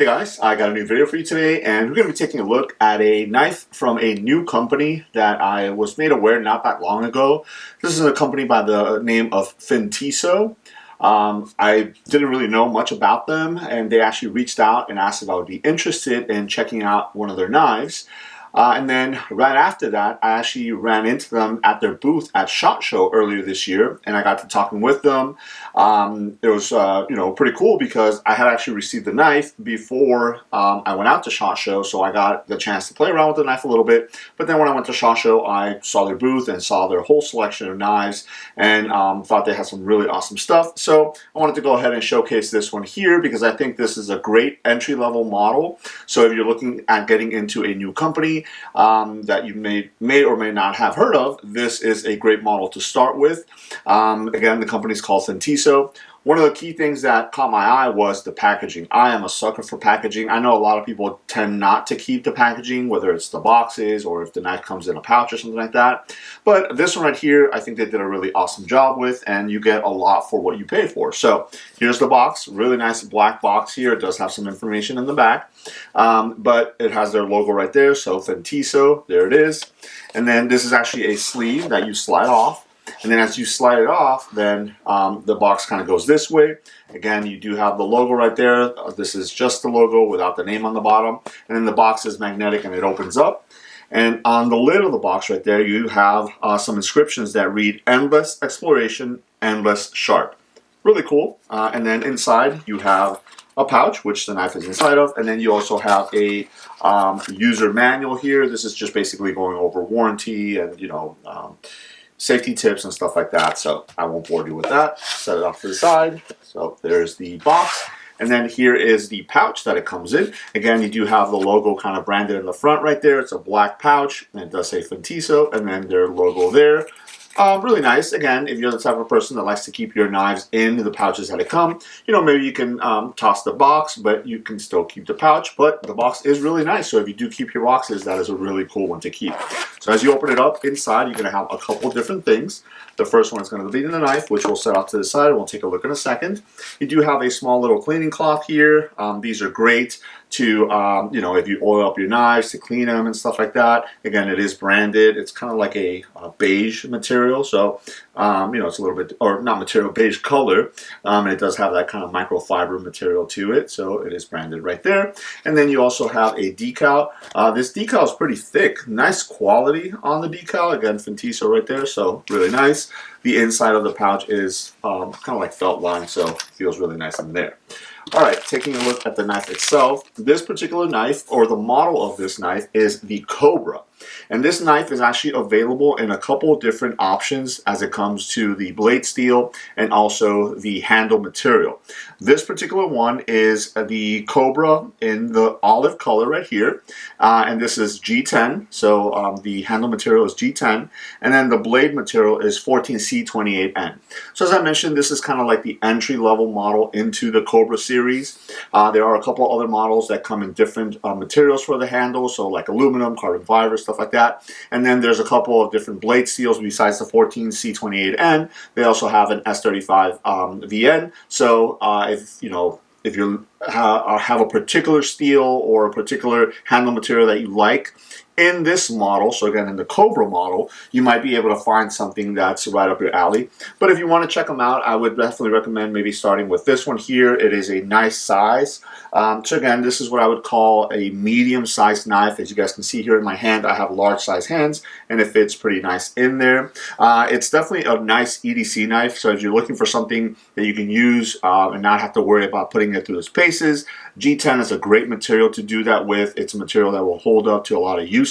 Hey guys, I got a new video for you today, and we're going to be taking a look at a knife from a new company that I was made aware not that long ago. This is a company by the name of Fintiso. I didn't really know much about them, and they actually reached out and asked if I would be interested in checking out one of their knives. And then right after that, I actually ran into them at their booth at SHOT Show earlier this year, and I got to talking with them. It was pretty cool because I had actually received the knife before I went out to SHOT Show, so I got the chance to play around with the knife a little bit. But then when I went to SHOT Show, I saw their booth and saw their whole selection of knives, and thought they had some really awesome stuff. So I wanted to go ahead and showcase this one here because I think this is a great entry-level model. So if you're looking at getting into a new company that you may or may not have heard of, this is a great model to start with. Again, the company is called Fintiso. One of the key things that caught my eye was the packaging. I am a sucker for packaging. I know a lot of people tend not to keep the packaging, whether it's the boxes or if the knife comes in a pouch or something like that. But this one right here, I think they did a really awesome job with, and you get a lot for what you pay for. So here's the box, really nice black box here. It does have some information in the back, but it has their logo right there. So Fintiso, there it is. And then this is actually a sleeve that you slide off. And then as you slide it off, then the box kind of goes this way. Again, you do have the logo right there. This is just the logo without the name on the bottom. And then the box is magnetic and it opens up. And on the lid of the box right there, you have some inscriptions that read, "Endless Exploration, Endless Sharp." Really cool. And then inside you have a pouch, which the knife is inside of, and then you also have a user manual here. This is just basically going over warranty and safety tips and stuff like that, so I won't bore you with that. Set it off to the side. So there's the box, and then here is the pouch that it comes in. Again, you do have the logo kind of branded in the front right there. It's a black pouch, and it does say Fintiso, and then their logo there. Really nice. Again, if you're the type of person that likes to keep your knives in the pouches that it come, maybe you can toss the box, but you can still keep the pouch. But the box is really nice. So if you do keep your boxes, that is a really cool one to keep. So as you open it up, inside you're going to have a couple different things. The first one is going to be the knife, which we'll set off to the side. We'll take a look in a second. You do have a small little cleaning cloth here. These are great to, if you oil up your knives to clean them and stuff like that. Again, it is branded. It's kind of like a beige material. So, it's a little bit, or not material, beige color. And it does have that kind of microfiber material to it. So it is branded right there. And then you also have a decal. This decal is pretty thick. Nice quality on the decal. Again, Fintiso right there. So really nice. The inside of the pouch is kind of like felt lined, so it feels really nice in there. All right, taking a look at the knife itself. This particular knife, or the model of this knife, is the Cobra. And this knife is actually available in a couple of different options as it comes to the blade steel and also the handle material. This particular one is the Cobra in the olive color right here. And this is G10, so the handle material is G10. And then the blade material is 14C28N. So as I mentioned, this is kind of like the entry-level model into the Cobra series. There are a couple other models that come in different materials for the handle, so like aluminum, carbon fiber, stuff like that. And then there's a couple of different blade steels besides the 14C28N. They also have an S35 VN. So if you have a particular steel or a particular handle material that you like in this model, so again in the Cobra model, you might be able to find something that's right up your alley. But if you want to check them out, I would definitely recommend maybe starting with this one here. It is a nice size. So again, this is what I would call a medium-sized knife. As you guys can see here in my hand, I have large-sized hands, and it fits pretty nice in there. It's definitely a nice EDC knife, so if you're looking for something that you can use and not have to worry about putting it through the paces, G10 is a great material to do that with. It's a material that will hold up to a lot of usage.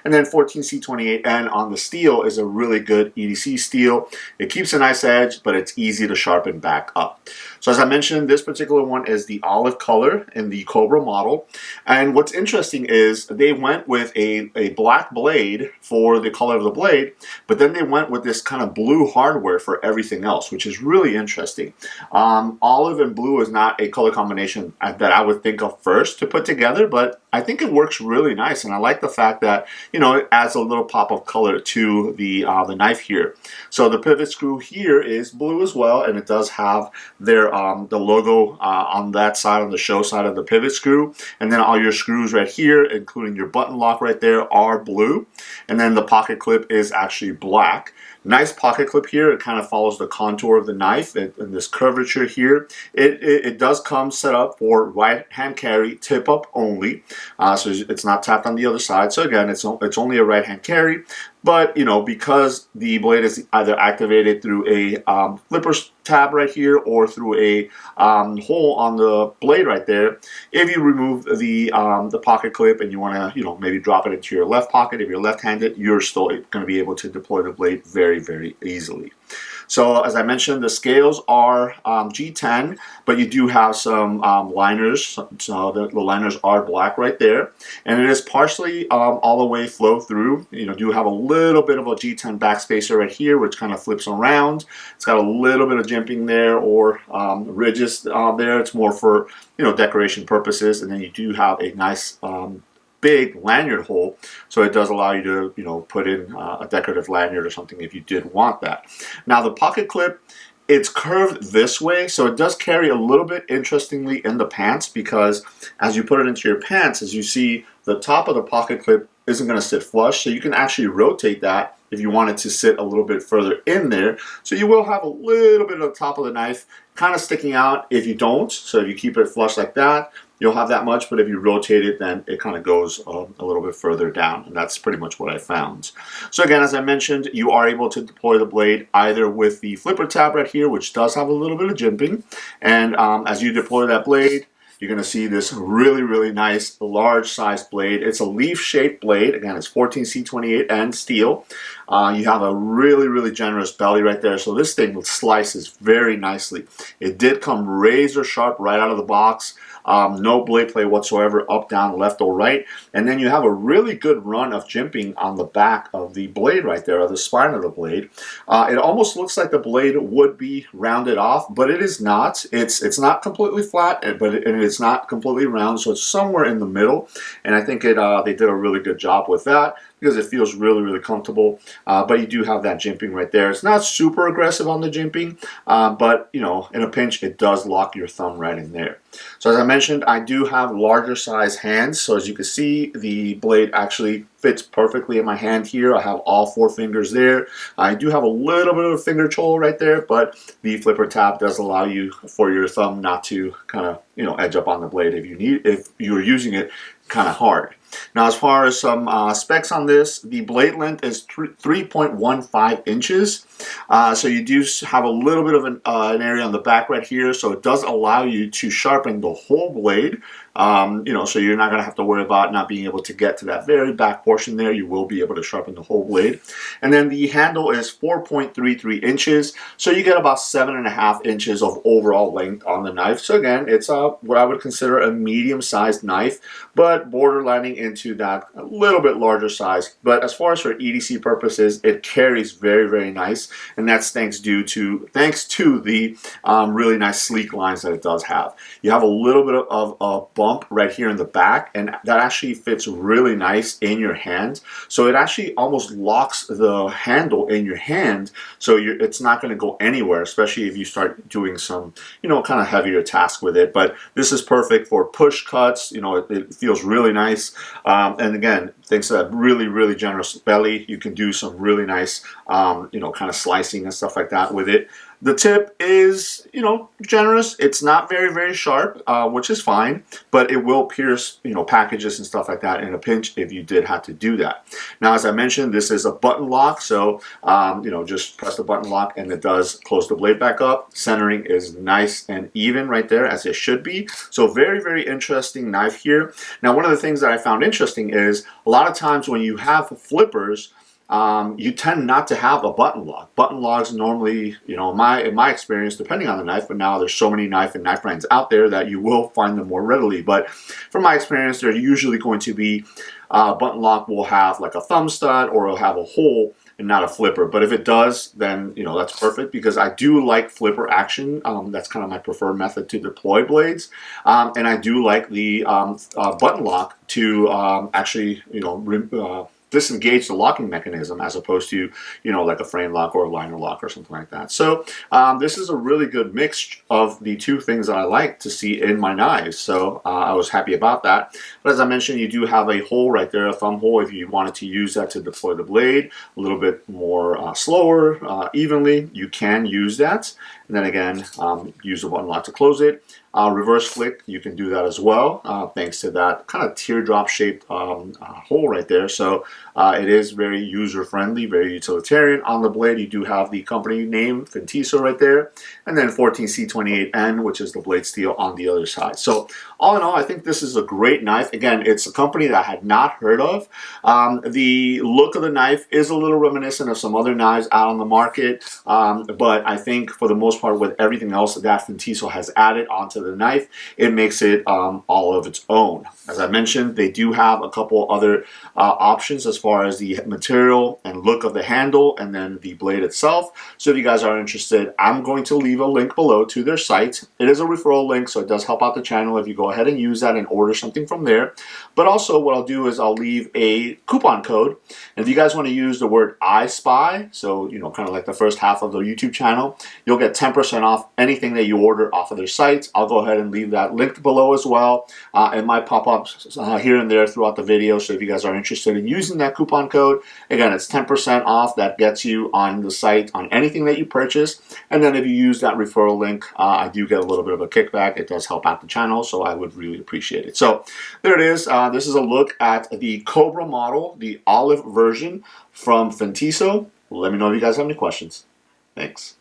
And then 14C28N on the steel is a really good EDC steel. It keeps a nice edge, but it's easy to sharpen back up. So as I mentioned, this particular one is the olive color in the Cobra model. And what's interesting is they went with a black blade for the color of the blade, but then they went with this kind of blue hardware for everything else, which is really interesting. Olive and blue is not a color combination that I would think of first to put together, but I think it works really nice. And I like the fact fact that, you know, it adds a little pop of color to the knife here. So the pivot screw here is blue as well, and it does have their the logo on that side, on the show side of the pivot screw, and then all your screws right here, including your button lock right there, are blue, and then the pocket clip is actually black. Nice pocket clip here. It kind of follows the contour of the knife and this curvature here. It does come set up for right hand carry, tip up only, so it's not tapped on the other side. So again, it's only a right hand carry. But, you know, because the blade is either activated through a flipper tab right here or through a hole on the blade right there, if you remove the pocket clip and you want to, you know, maybe drop it into your left pocket, if you're left-handed, you're still going to be able to deploy the blade very, very easily. So as I mentioned, the scales are G10, but you do have some liners. So the liners are black right there, and it is partially all the way flow through. You know, do have a little bit of a G10 backspacer right here, which kind of flips around. It's got a little bit of jimping there or ridges there. It's more for, you know, decoration purposes, and then you do have a nice big lanyard hole, so it does allow you to, you know, put in a decorative lanyard or something if you did want that. Now the pocket clip, it's curved this way, so it does carry a little bit interestingly in the pants, because as you put it into your pants, as you see, the top of the pocket clip isn't going to sit flush, so you can actually rotate that if you want it to sit a little bit further in there. So you will have a little bit of the top of the knife kind of sticking out if you don't. So if you keep it flush like that, you'll have that much, but if you rotate it, then it kind of goes a little bit further down, and that's pretty much what I found. So again, as I mentioned, you are able to deploy the blade either with the flipper tab right here, which does have a little bit of jimping, and as you deploy that blade, you're going to see this really, really nice large sized blade. It's a leaf shaped blade. Again, it's 14C28 and steel. You have a really, really generous belly right there. So this thing slices very nicely. It did come razor sharp right out of the box. No blade play whatsoever, up, down, left, or right. And then you have a really good run of jimping on the back of the blade right there, or the spine of the blade. It almost looks like the blade would be rounded off, but it is not. It's not completely flat, but it's not completely round, so it's somewhere in the middle. And I think they did a really good job with that, because it feels really, really comfortable. But you do have that jimping right there. It's not super aggressive on the jimping, but, you know, in a pinch, it does lock your thumb right in there. So as I mentioned, I do have larger size hands. So as you can see, the blade actually fits perfectly in my hand here. I have all 4 fingers there. I do have a little bit of a finger choil right there, but the flipper tab does allow you for your thumb not to kind of, you know, edge up on the blade if you're using it kind of hard. Now, as far as some specs on this, the blade length is 3.15 inches. So you do have a little bit of an area on the back right here. So it does allow you to sharpen the whole blade. You know, so you're not going to have to worry about not being able to get to that very back portion there. You will be able to sharpen the whole blade. And then the handle is 4.33 inches. So you get about 7.5 inches of overall length on the knife. So again, it's what I would consider a medium-sized knife, but borderlining into that a little bit larger size. But as far as for EDC purposes, it carries very, very nice. And that's thanks to the really nice sleek lines that it does have. You have a little bit of a bump right here in the back, and that actually fits really nice in your hand. So it actually almost locks the handle in your hand, so it's not going to go anywhere, especially if you start doing some, you know, kind of heavier task with it. But this is perfect for push cuts. You know, it feels really nice. And again, thanks to that really, really generous belly, you can do some really nice, you know, kind of slicing and stuff like that with it. The tip is, you know, generous. It's not very, very sharp, which is fine, but it will pierce, you know, packages and stuff like that in a pinch if you did have to do that. Now, as I mentioned, this is a button lock, so, you know, just press the button lock and it does close the blade back up. Centering is nice and even right there, as it should be. So very, very interesting knife here. Now, one of the things that I found interesting is a lot of times when you have flippers, you tend not to have a button lock. Button locks normally, you know, in my experience, depending on the knife, but now there's so many knife brands out there that you will find them more readily. But from my experience, they're usually going to be, button lock will have like a thumb stud, or it'll have a hole and not a flipper. But if it does, then that's perfect, because I do like flipper action. That's kind of my preferred method to deploy blades, and I do like the button lock to actually disengage the locking mechanism, as opposed to like a frame lock or a liner lock or something like that. So this is a really good mix of the two things that I like to see in my knives. So I was happy about that. But as I mentioned, you do have a hole right there, a thumb hole, if you wanted to use that to deploy the blade a little bit more slower, evenly. You can use that, and then again use the button lock to close it. Reverse flick, you can do that as well, thanks to that kind of teardrop shaped hole right there. So it is very user friendly, very utilitarian. On the blade, you do have the company name, Fintiso, right there, and then 14C28N, which is the blade steel on the other side. So all in all, I think this is a great knife. Again, it's a company that I had not heard of. The look of the knife is a little reminiscent of some other knives out on the market, but I think for the most part, with everything else that Fintiso has added onto the knife, it makes it all of its own. As I mentioned, they do have a couple other options as far as the material and look of the handle and then the blade itself. So if you guys are interested, I'm going to leave a link below to their site. It is a referral link, so it does help out the channel if you go ahead and use that and order something from there. But also what I'll do is I'll leave a coupon code, and if you guys want to use the word I Spy, so kind of like the first half of the YouTube channel, you'll get 10% off anything that you order off of their site. I'll go ahead and leave that linked below as well. It might pop up here and there throughout the video, so if you guys are interested in using that coupon code, again, it's 10% off. That gets you on the site on anything that you purchase, and then if you use that referral link, I do get a little bit of a kickback. It does help out the channel, so I would really appreciate it. So there it is. This is a look at the Cobra model, the olive version from Fintiso. Let me know if you guys have any questions. Thanks.